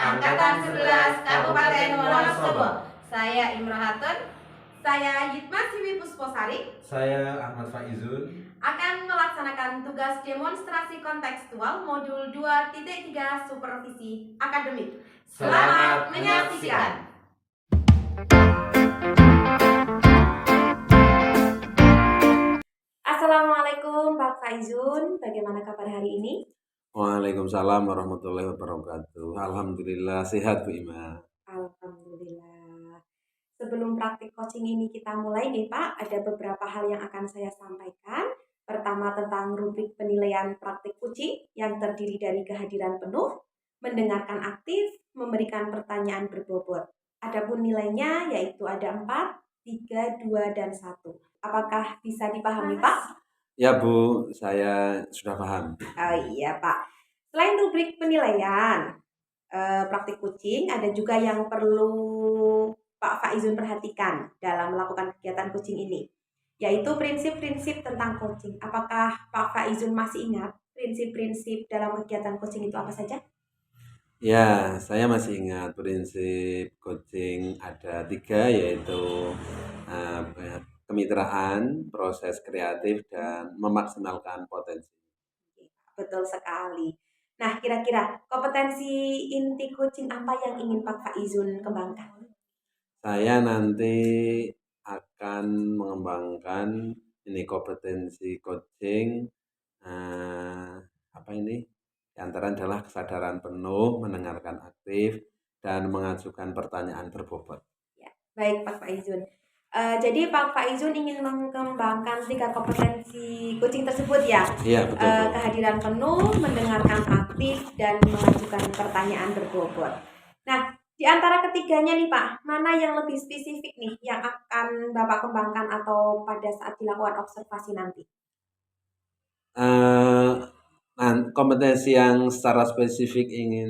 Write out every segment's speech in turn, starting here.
Angkatan 11 Kabupaten Wonosobo. Saya Imroh Hatun, saya Yitma Siwi Pusposari, saya Ahmad Faizun akan melaksanakan tugas demonstrasi kontekstual modul 2.3 supervisi akademik. Selamat menyaksikan. Assalamualaikum Pak Faizun, bagaimana kabar hari ini? Waalaikumsalam warahmatullahi wabarakatuh. Alhamdulillah sehat Bu Ima. Alhamdulillah. Sebelum praktik coaching ini kita mulai nih Pak, ada beberapa hal yang akan saya sampaikan. Pertama tentang rubrik penilaian praktik coaching yang terdiri dari kehadiran penuh, mendengarkan aktif, memberikan pertanyaan berbobot. Adapun nilainya yaitu ada 4, 3, 2, dan 1. Apakah bisa dipahami Pak? Ya Bu, saya sudah paham. Oh iya Pak. Selain rubrik penilaian praktik coaching, ada juga yang perlu Pak Faizun perhatikan dalam melakukan kegiatan coaching ini, yaitu prinsip-prinsip tentang coaching. Apakah Pak Faizun masih ingat prinsip-prinsip dalam kegiatan coaching itu apa saja? Ya, saya masih ingat prinsip coaching ada 3, yaitu kemitraan, proses kreatif, dan memaksimalkan potensi. Betul sekali. Nah, kira-kira kompetensi inti coaching apa yang ingin Pak Faizun kembangkan? Saya nanti akan mengembangkan ini kompetensi coaching, apa ini? Di antara adalah kesadaran penuh, mendengarkan aktif, dan mengajukan pertanyaan berbobot. Ya, baik Pak Faizun. Jadi Pak Faizun ingin mengembangkan 3 kompetensi coaching tersebut ya? Iya, betul. Kehadiran penuh, mendengarkan aktif, dan mengajukan pertanyaan berbobot. Nah, di antara ketiganya nih Pak, mana yang lebih spesifik nih yang akan Bapak kembangkan atau pada saat dilakukan observasi nanti? Kompetensi yang secara spesifik ingin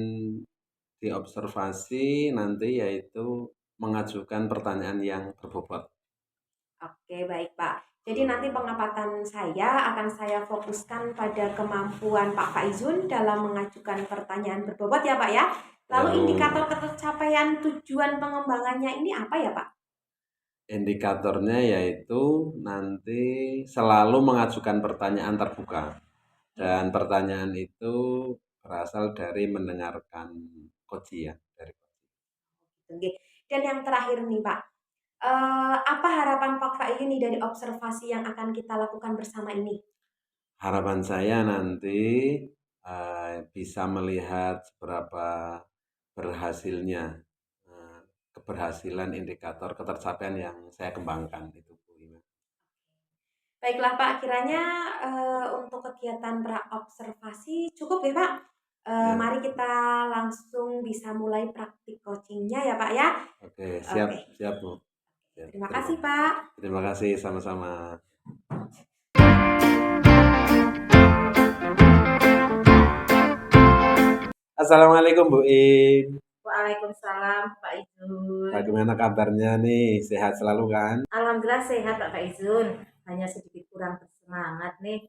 diobservasi nanti yaitu mengajukan pertanyaan yang berbobot. Oke, baik Pak. Jadi nanti pengamatan saya akan saya fokuskan pada kemampuan Pak Faizun dalam mengajukan pertanyaan berbobot ya Pak ya. Lalu indikator ketercapaian tujuan pengembangannya ini apa ya Pak? Indikatornya yaitu nanti selalu mengajukan pertanyaan terbuka. Dan pertanyaan itu berasal dari mendengarkan coach ya. Oke. Dan yang terakhir nih Pak, apa harapan Pak Faizun nih dari observasi yang akan kita lakukan bersama ini? Harapan saya nanti bisa melihat seberapa berhasilnya keberhasilan indikator ketercapaian yang saya kembangkan itu Bu Ina. Baiklah Pak, kiranya untuk kegiatan praobservasi cukup ya Pak. Ya. Mari kita langsung bisa mulai praktik coachingnya ya Pak ya. Oke, siap, Oke. siap Bu. Ya, Terima kasih Pak. Terima kasih, sama-sama. Assalamualaikum Bu Im. Waalaikumsalam Pak Izun. Bagaimana kabarnya nih? Sehat selalu kan? Alhamdulillah sehat Pak Faizun. Hanya sedikit kurang bersemangat nih.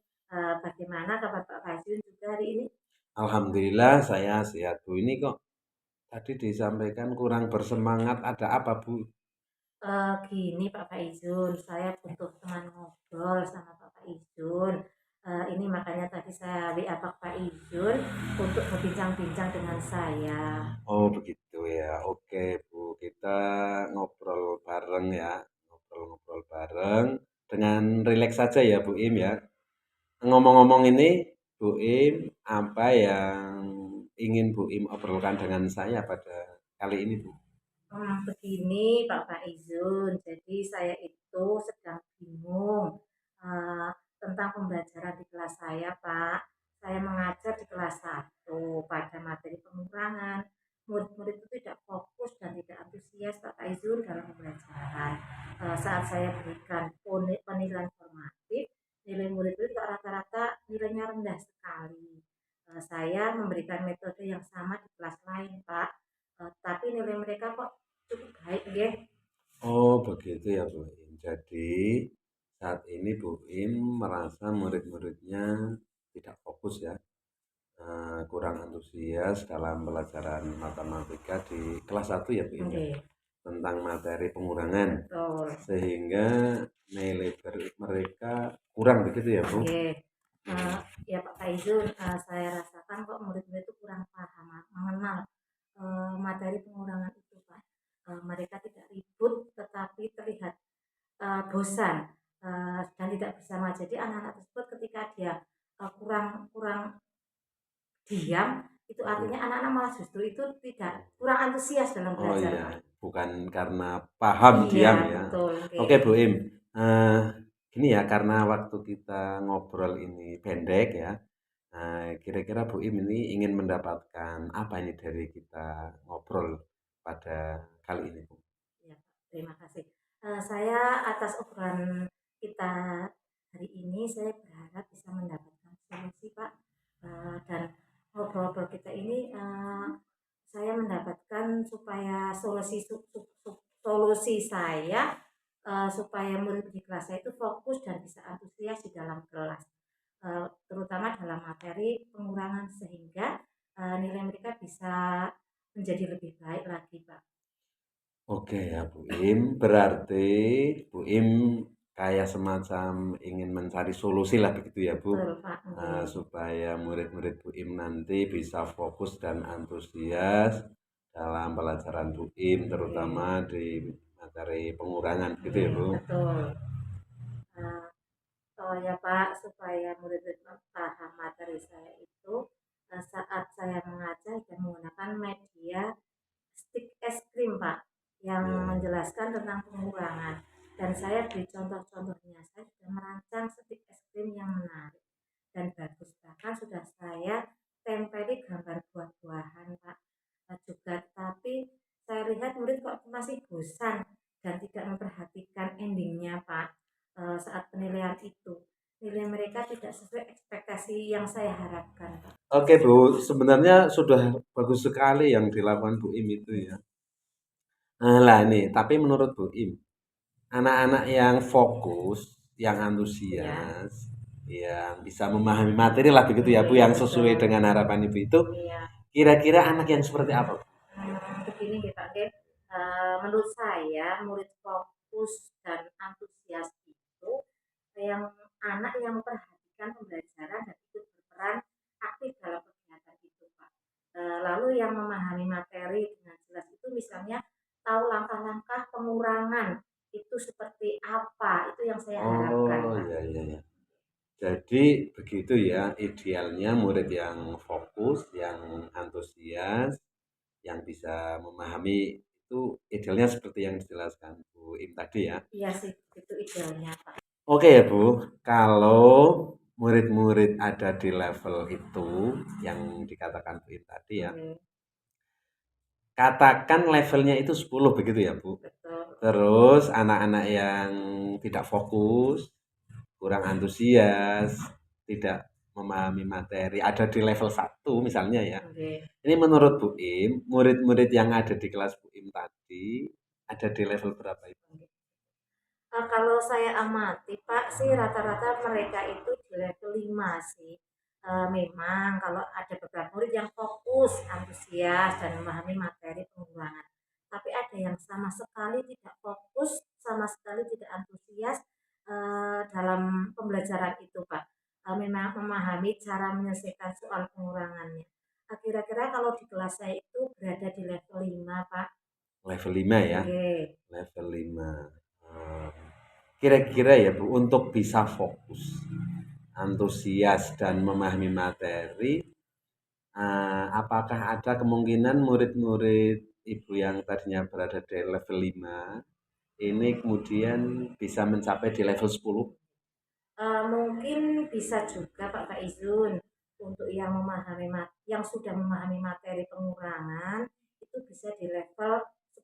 Bagaimana kabar Pak Faizun juga hari ini? Alhamdulillah saya sehat Bu. Ini kok tadi disampaikan kurang bersemangat, ada apa Bu? Gini Pak Faizun, saya butuh teman ngobrol sama Pak Faizun. Ini makanya tadi saya WA Pak Faizun untuk berbincang-bincang dengan saya. Oh begitu ya. Oke Bu, kita ngobrol bareng ya. Ngobrol-ngobrol bareng dengan rileks saja ya Bu Im ya. Ngomong-ngomong ini Bu Im, apa yang ingin Bu Im obrolkan dengan saya pada kali ini Bu? Begini Pak Faizun, jadi saya itu sedang bingung tentang pembelajaran di kelas saya Pak. Saya mengajar di kelas 1 pada materi pengurangan. Murid-murid itu tidak fokus dan tidak antusias Pak Faizun dalam pembelajaran. Saat saya berikan penilaian formatif, nilai murid itu rata-rata nilainya rendah sekali. Saya memberikan metode yang sama di kelas lain Pak. Tapi nilai mereka kok cukup baik nggih. Oh begitu ya Bu Im. Jadi saat ini Bu Im merasa murid-muridnya tidak fokus ya kurang antusias dalam pelajaran matematika di kelas 1 ya Bu Im ya, Nggih, tentang materi pengurangan, betul. sehingga nilai mereka kurang begitu ya Bu? Nggih. Hmm. Ya Pak Faizul, saya rasakan kok murid-murid itu kurang paham mengenal materi pengurangan itu Pak. Mereka tidak ribut tetapi terlihat bosan dan tidak bersama. Jadi anak-anak tersebut ketika dia kurang kurang diam, itu artinya anak-anak malah justru itu tidak kurang antusias dalam Oh belajar iya, Pak. bukan karena paham Iya diam ya. betul, Oke nggih. Bu Im, eh, gini ya, karena waktu kita ngobrol ini pendek ya, kira-kira Bu Im ini ingin mendapatkan apa ini dari kita ngobrol pada kali ini Bu? Ya, Pak. Terima kasih. Saya atas obrolan kita hari ini, saya berharap bisa mendapatkan solusi, Pak. Dan ngobrol-ngobrol kita ini, saya mendapatkan supaya solusi saya supaya murid di kelas saya itu fokus dan bisa antusias di dalam kelas, terutama dalam materi pengurangan sehingga nilai mereka bisa menjadi lebih baik lagi, Pak. Oke ya Bu Im, berarti Bu Im kayak semacam ingin mencari solusi lah begitu ya Bu, Betul, Pak. Nggih. supaya murid-murid Bu Im nanti bisa fokus dan antusias dalam pelajaran Bu Im, terutama Nggih. di materi pengurangan gitu ya Nggih, Bu. betul. Eee, oh ya Pak, supaya murid-murid paham materi saya itu, saat saya mengajar dan menggunakan media stik es krim Pak, yang Ya. menjelaskan tentang pengurangan. Dan saya beri contoh-contohnya, saya sudah merancang stik es krim yang menarik dan bagus. Bahkan sudah saya tempeli gambar buah-buahan Pak, juga. Tapi saya lihat murid kok masih bosan dan tidak memperhatikan endingnya Pak, saat penilaian itu. Nilai mereka tidak sesuai ekspektasi yang saya harapkan Pak. Oke Bu, sebenarnya sudah bagus sekali yang dilakukan Bu Im itu ya. Lah ini, tapi menurut Bu Im, anak-anak yang fokus, yang Iya, antusias, yang bisa memahami materi lah begitu ya Bu, iya yang sesuai betul. dengan harapan Ibu itu, Iya. kira-kira anak yang seperti apa? Begini nggih Pak nggih, menurut saya murid fokus dan antusias itu yang anak yang memperhatikan pembelajaran dan ikut berperan aktif dalam kegiatan itu Pak. Lalu yang memahami materi dengan jelas itu misalnya tahu langkah-langkah pengurangan itu seperti apa, itu yang saya harapkan Oh Pak. iya iya iya. Jadi begitu ya, idealnya murid yang fokus, yang antusias, yang bisa memahami itu idealnya seperti yang dijelaskan Bu Im tadi ya. Iya sih, itu idealnya Pak. Oke ya Bu, kalau murid-murid ada di level itu yang dikatakan Bu Im tadi ya, Oke, katakan levelnya itu 10 begitu ya Bu. betul. Terus anak-anak yang tidak fokus, kurang antusias, tidak memahami materi, ada di level 1 misalnya ya. Oke. Ini menurut Bu Im, murid-murid yang ada di kelas Bu Im tadi ada di level berapa itu? Kalau saya amati Pak sih rata-rata mereka itu di level 5 sih. Memang kalau ada beberapa murid yang fokus, antusias, dan memahami materi pengulangan. Tapi ada yang sama sekali tidak fokus, sama sekali tidak antusias dalam pembelajaran itu Pak. Memang memahami cara menyelesaikan soal pengurangannya. Kira-kira kalau di kelas saya itu berada di level 5 Pak. Level 5 ya, Oke. level 5. Eee, kira-kira ya Bu, untuk bisa fokus, antusias dan memahami materi, apakah ada kemungkinan murid-murid Ibu yang tadinya berada di level 5 ini kemudian bisa mencapai di level 10? Mungkin bisa juga Pak Faizun untuk yang yang sudah memahami materi pengurangan itu bisa di level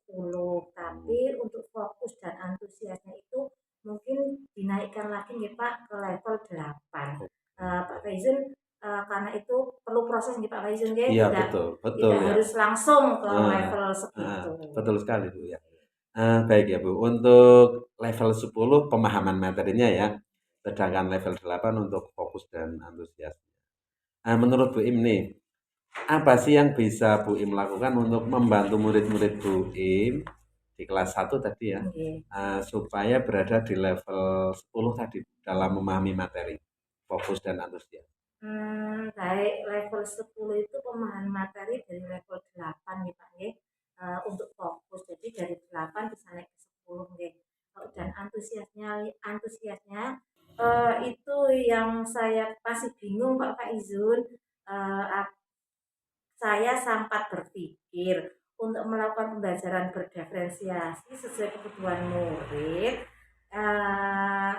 10, tapi untuk fokus dan antusiasnya itu mungkin dinaikkan lagi nih Pak ke level 8. Pak Faizun, karena itu perlu proses nih Pak Faizun ya, Iya tidak betul, betul tidak ya. harus langsung ke Heeh, level heeh, segitu. betul sekali Bu ya. Baik ya Bu, untuk level 10 pemahaman materinya ya, sedangkan level 8 untuk fokus dan antusias. Menurut Bu Im nih, apa sih yang bisa Bu Im lakukan untuk membantu murid-murid Bu Im di kelas 1 tadi ya, Nggih. supaya berada di level 10 tadi dalam memahami materi, fokus dan antusias? Baik level 10 itu pemahaman materi dari level 8 nih Pak nggih, untuk fokus. Jadi dari 8 bisa naik ke 10 nggih. Dan antusiasnya antusiasnya, itu yang saya masih bingung Pak Faizun, eee, saya sempat berpikir untuk melakukan pembelajaran berdiferensiasi sesuai kebutuhan murid, eee,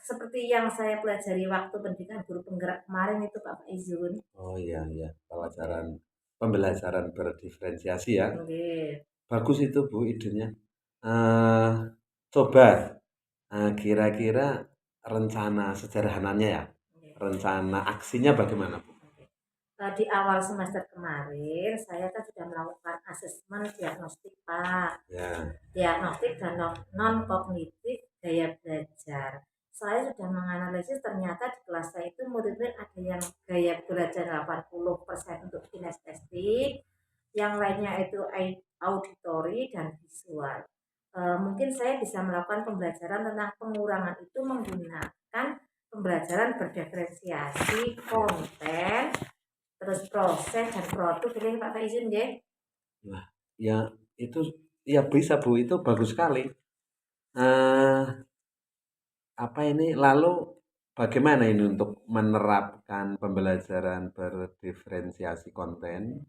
seperti yang saya pelajari waktu pendidikan guru penggerak kemarin itu Pak Faizun. Oh iya iya, Oke, pembelajaran berdiferensiasi ya. nggih, Bagus itu Bu idenya. Eee, coba, kira-kira rencana sederhananya ya, nggih, rencana aksinya bagaimana Bu? oke. Di awal semester kemarin saya kan sudah melakukan asesmen diagnostik Pak. Ya, Diagnostik dan non kognitif gaya belajar. Saya sudah menganalisis ternyata di kelas saya itu murid-murid ada yang gaya belajar 80% untuk kinestetik, yang lainnya itu auditori dan visual. Mungkin saya bisa melakukan pembelajaran tentang pengurangan itu menggunakan pembelajaran berdiferensiasi iya. konten, terus proses dan produk. Ini Pak Faizin deh. Nah, ya itu ya bisa Bu, itu bagus sekali. Eee, apa ini, lalu bagaimana ini untuk menerapkan pembelajaran berdiferensiasi konten,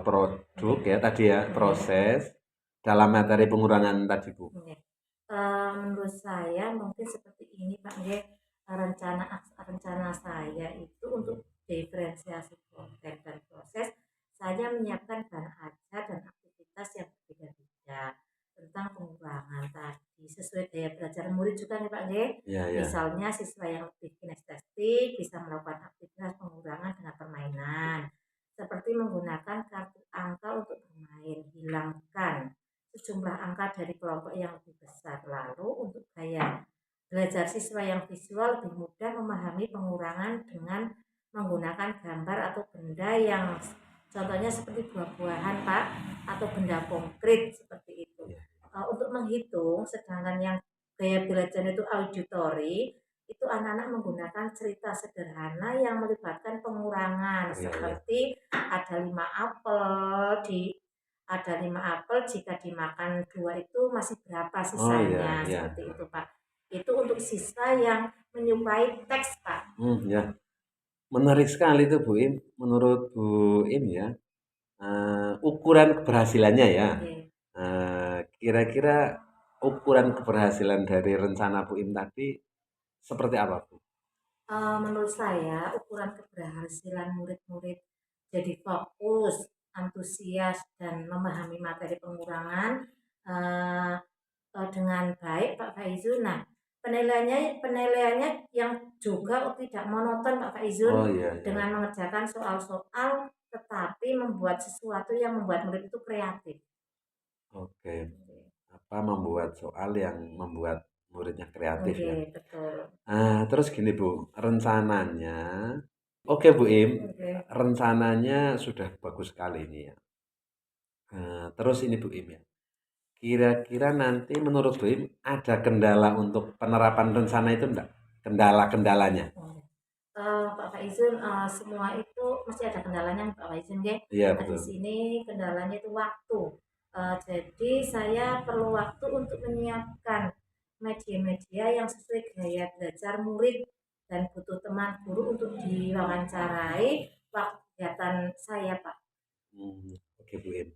produk ya tadi ya, Oke. proses dalam materi pengurangan tadi Bu? Oke. Menurut saya mungkin seperti ini Pak nggih, rencana saya itu untuk diferensiasi konten dan proses, saya menyiapkan bahan ajar dan aktivitas yang berbeda-beda tentang pengurangan tadi, sesuai daya belajar murid juga nih Pak nggih. Iya iya. Misalnya siswa yang lebih kinestetik bisa melakukan aktivitas pengurangan dengan permainan, seperti menggunakan kartu angka untuk bermain, hilangkan sejumlah angka dari kelompok yang lebih besar. Lalu untuk gaya belajar siswa yang visual lebih mudah memahami pengurangan dengan menggunakan gambar atau benda yang contohnya seperti buah-buahan Pak atau benda konkret seperti itu. Iya Untuk menghitung, sedangkan yang gaya belajar itu auditory, itu anak-anak menggunakan cerita sederhana yang melibatkan pengurangan iya iya. seperti ada 5 apel jika dimakan dua itu masih berapa Oh iya sisanya iya. seperti itu Pak. Itu untuk siswa yang menyukai teks Pak. Ya. Menarik sekali itu Bu Im. Menurut Bu Im ya, ukuran keberhasilannya ya, Oke. kira-kira ukuran keberhasilan dari rencana Bu Im tadi seperti apa Bu? Menurut saya ukuran keberhasilan murid-murid jadi fokus, antusias dan memahami materi pengurangan eh, dengan baik Pak Faizun. Nah, penilaiannya yang juga tidak monoton Pak Faizun Oh iya iya. dengan mengerjakan soal-soal tetapi membuat sesuatu yang membuat murid itu kreatif. Oke. Apa, membuat soal yang membuat muridnya kreatif Oke, ya. betul. Terus gini Bu, rencananya oke Bu Im, Oke. rencananya sudah bagus sekali ini ya. Terus ini Bu Im ya, kira-kira nanti menurut Bu Im ada kendala untuk penerapan rencana itu enggak? Kendala-kendalanya? Pak Faizun, semua itu mesti ada kendalanya Pak Faizun nggih. Iya Di betul. sini kendalanya itu waktu. Jadi saya perlu waktu untuk menyiapkan media-media yang sesuai gaya belajar murid dan butuh teman guru untuk diwawancarai waktu kegiatan saya, Pak. Oke Bu Im.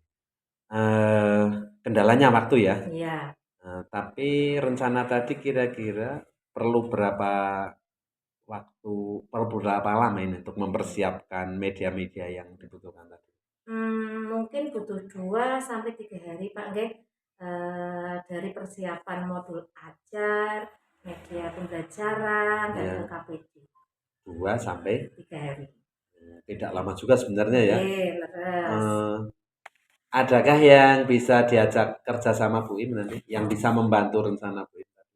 Eee, kendalanya waktu ya? Iya. Tapi rencana tadi kira-kira perlu berapa perlu berapa lama ini untuk mempersiapkan media-media yang dibutuhkan tadi? Mungkin butuh 2 sampai 3 hari, Pak, nggih. Dari persiapan modul ajar, media pembelajaran, dan Ya, LKPD. 2 sampai 3 hari. tidak lama juga sebenarnya ya. Nggih, leres. Eee, adakah yang bisa diajak kerja sama Bu Im nanti, yang bisa membantu rencana Bu Im tadi?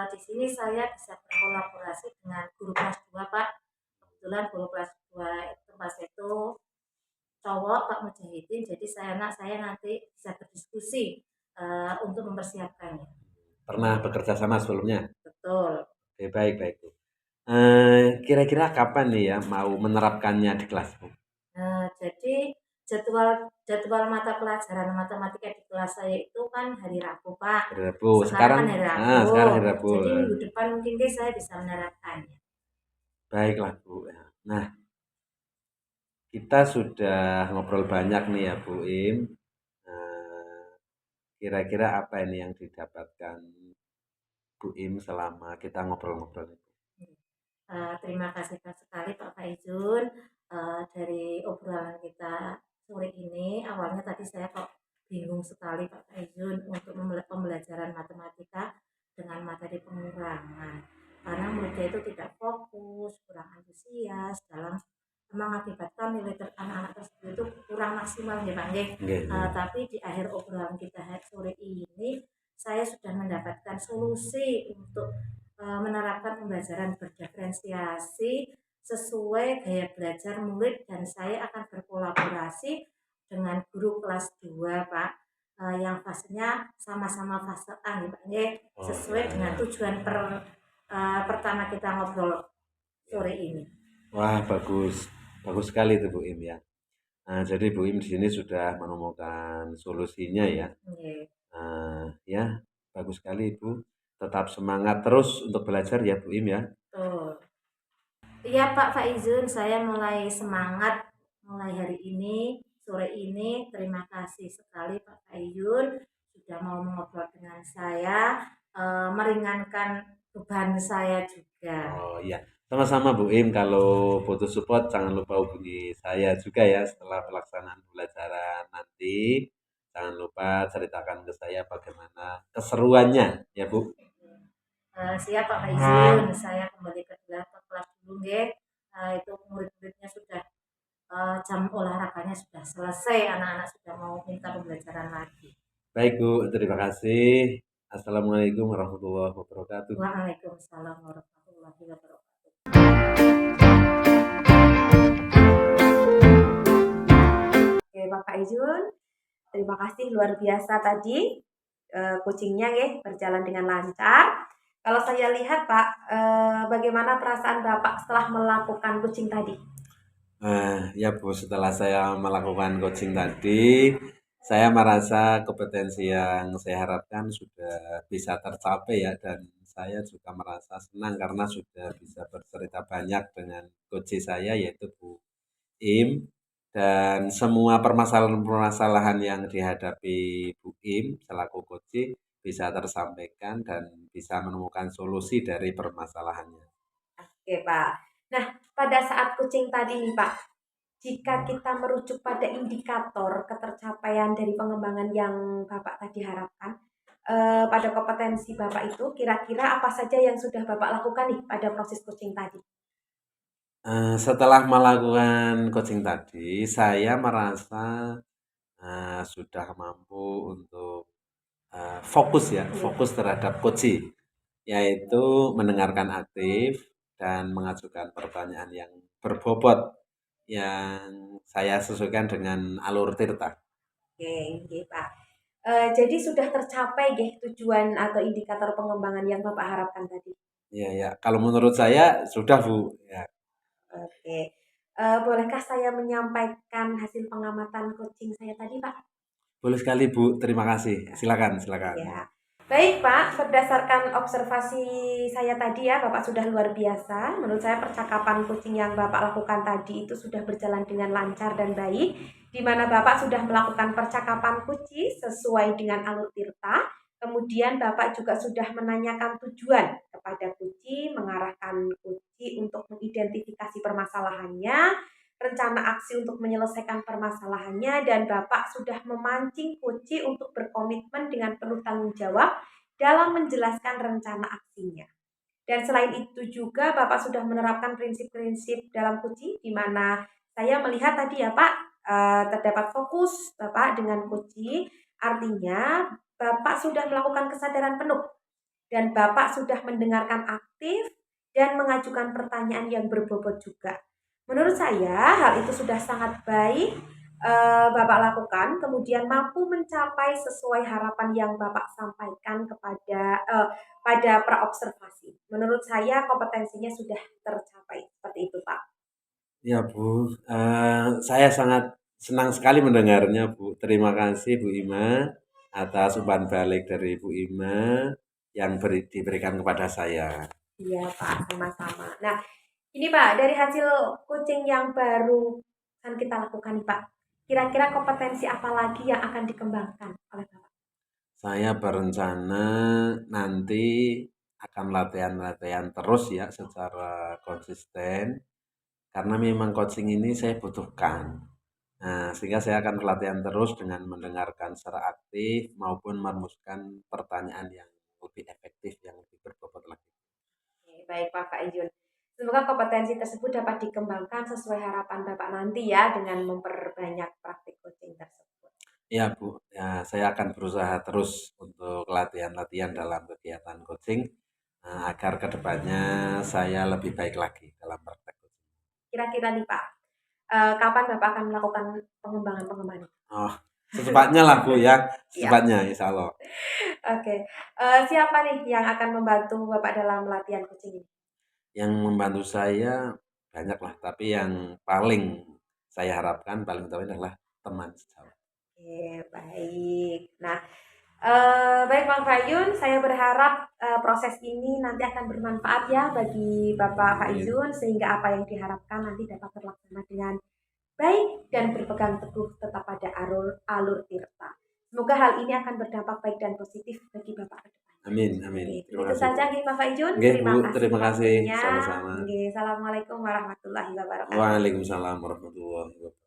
Di sini saya bisa berkolaborasi dengan guru kelas 2 Pak. Kebetulan guru kelas 2 itu jadi saya nanti bisa berdiskusi untuk mempersiapkannya. Pernah bekerja sama sebelumnya? Betul. Oke, baik baik, Bu. Kira-kira kapan nih ya mau menerapkannya di kelas, Bu? Jadi jadwal jadwal mata pelajaran matematika di kelas saya itu kan hari Rabu, Pak. Hari Rabu, Sekarang sekarang kan hari Rabu, sekarang hari Rabu, jadi minggu depan mungkin deh saya bisa menerapkannya. baiklah, Bu, ya. Nah, kita sudah ngobrol banyak nih ya, Bu Im, eee, kira-kira apa ini yang didapatkan Bu Im selama kita ngobrol-ngobrol itu? Terima kasih sekali Pak Faizun, dari obrolan kita sore ini. Awalnya tadi saya kok bingung sekali Pak Faizun untuk pembelajaran matematika dengan materi pengurangan. Karena muridnya itu tidak fokus, kurang antusias dalam mengakibatkan nilai anak-anak tersebut itu kurang maksimal ya Pak nggih. Nggih nggih. Tapi di akhir obrolan kita sore ini saya sudah mendapatkan solusi untuk menerapkan pembelajaran berdiferensiasi sesuai gaya belajar murid dan saya akan berkolaborasi dengan guru kelas 2 Pak, yang fasenya sama-sama fase A nih Pak nggih, Oh, sesuai ya dengan ya. tujuan pertama kita ngobrol sore ini. Wah, bagus. Bagus sekali itu Bu Im ya. Nah, jadi Bu Im di sini sudah menemukan solusinya ya. Nggih, Ya, bagus sekali Ibu. Tetap semangat terus untuk belajar ya Bu Im ya. betul. Iya Pak Faizun, saya mulai semangat mulai hari ini, sore ini. Terima kasih sekali Pak Faizun sudah mau mengobrol dengan saya, meringankan beban saya juga. Oh iya, sama-sama Bu Im. Kalau butuh support jangan lupa hubungi saya juga ya setelah pelaksanaan pembelajaran nanti. Jangan lupa ceritakan ke saya bagaimana keseruannya ya Bu. Siap Pak Faizun, saya kembali ke kelas dulu nggih. Itu murid-muridnya sudah jam olahraganya sudah selesai, anak-anak sudah mau minta pembelajaran lagi. Baik Bu, terima kasih. Assalamualaikum warahmatullahi wabarakatuh. Waalaikumsalam warahmatullahi wabarakatuh. Oke, Bapak Ijun, terima kasih luar biasa tadi coachingnya ya berjalan dengan lancar. Kalau saya lihat Pak, bagaimana perasaan Bapak setelah melakukan coaching tadi? Ya Bu, setelah saya melakukan coaching tadi, saya merasa kompetensi yang saya harapkan sudah bisa tercapai ya, dan saya juga merasa senang karena sudah bisa bercerita banyak dengan coach saya yaitu Bu Im, dan semua permasalahan-permasalahan yang dihadapi Bu Im selaku coach bisa tersampaikan dan bisa menemukan solusi dari permasalahannya. Oke Pak. Nah, pada saat coaching tadi nih Pak, jika kita merujuk pada indikator ketercapaian dari pengembangan yang Bapak tadi harapkan, pada kompetensi Bapak itu, kira-kira apa saja yang sudah Bapak lakukan nih pada proses coaching tadi? Setelah melakukan coaching tadi, saya merasa, sudah mampu untuk, fokus ya, fokus terhadap coaching, yaitu mendengarkan aktif dan mengajukan pertanyaan yang berbobot yang saya sesuaikan dengan alur tirta. Oke, oke Pak. Jadi sudah tercapai nggih tujuan atau indikator pengembangan yang Bapak harapkan tadi? Iya ya, kalau menurut saya sudah Bu, ya. Oke. Bolehkah saya menyampaikan hasil pengamatan coaching saya tadi, Pak? Boleh sekali Bu, terima kasih. Silakan silakan. Iya. Baik, Pak, berdasarkan observasi saya tadi ya, Bapak sudah luar biasa. Menurut saya percakapan coaching yang Bapak lakukan tadi itu sudah berjalan dengan lancar dan baik, di mana Bapak sudah melakukan percakapan kunci sesuai dengan alur tirta. Kemudian Bapak juga sudah menanyakan tujuan kepada kunci, mengarahkan kunci untuk mengidentifikasi permasalahannya, rencana aksi untuk menyelesaikan permasalahannya, dan Bapak sudah memancing kunci untuk berkomitmen dengan penuh tanggung jawab dalam menjelaskan rencana aksinya. Dan selain itu juga Bapak sudah menerapkan prinsip-prinsip dalam kunci, di mana saya melihat tadi ya Pak, terdapat fokus Bapak dengan kunci, artinya Bapak sudah melakukan kesadaran penuh dan Bapak sudah mendengarkan aktif dan mengajukan pertanyaan yang berbobot juga. Menurut saya hal itu sudah sangat baik Bapak lakukan, kemudian mampu mencapai sesuai harapan yang Bapak sampaikan pada praobservasi. Menurut saya kompetensinya sudah tercapai, seperti itu, Pak. Ya Bu, saya sangat senang sekali mendengarnya Bu. Terima kasih Bu Ima atas umpan balik dari Bu Ima yang diberikan kepada saya. Iya, Pak, sama-sama. Nah, ini Pak, dari hasil coaching yang baru kan kita lakukan nih Pak, kira-kira kompetensi apa lagi yang akan dikembangkan oleh Bapak? Saya berencana nanti akan latihan-latihan terus ya secara konsisten karena memang coaching ini saya butuhkan. Nah, sehingga saya akan latihan terus dengan mendengarkan secara aktif maupun merumuskan pertanyaan yang lebih efektif, yang lebih berbobot lagi. Oke, baik Pak Ijun. Semoga kompetensi tersebut dapat dikembangkan sesuai harapan Bapak nanti ya dengan memperbanyak praktik coaching tersebut. Iya Bu, ya saya akan berusaha terus untuk latihan-latihan dalam kegiatan coaching agar kedepannya saya lebih baik lagi dalam praktek coaching. Kira-kira nih Pak, kapan Bapak akan melakukan pengembangan-pengembangan? Oh, secepatnya lah Bu ya, Siap. secepatnya insya Allah. Oke. Siapa nih yang akan membantu Bapak dalam latihan coaching ini? Yang membantu saya banyak lah, tapi yang paling saya harapkan paling utama adalah teman sejawat. Oke, baik. Nah, baik Bang Fayun, saya berharap proses ini nanti akan bermanfaat ya bagi Bapak Amin. Faizun sehingga apa yang diharapkan nanti dapat terlaksana dengan baik dan berpegang teguh tetap pada alur tirta. Semoga hal ini akan berdampak baik dan positif bagi Bapak ke depan. Amin, amin. Oke, Terima begitu kasih Bu. saja nggih Pak Faizun. Oke Bu, Terima kasih terima kasih. waktunya. Sama-sama. Nggih, Assalamualaikum warahmatullahi wabarakatuh. Waalaikumsalam warahmatullahi wabarakatuh.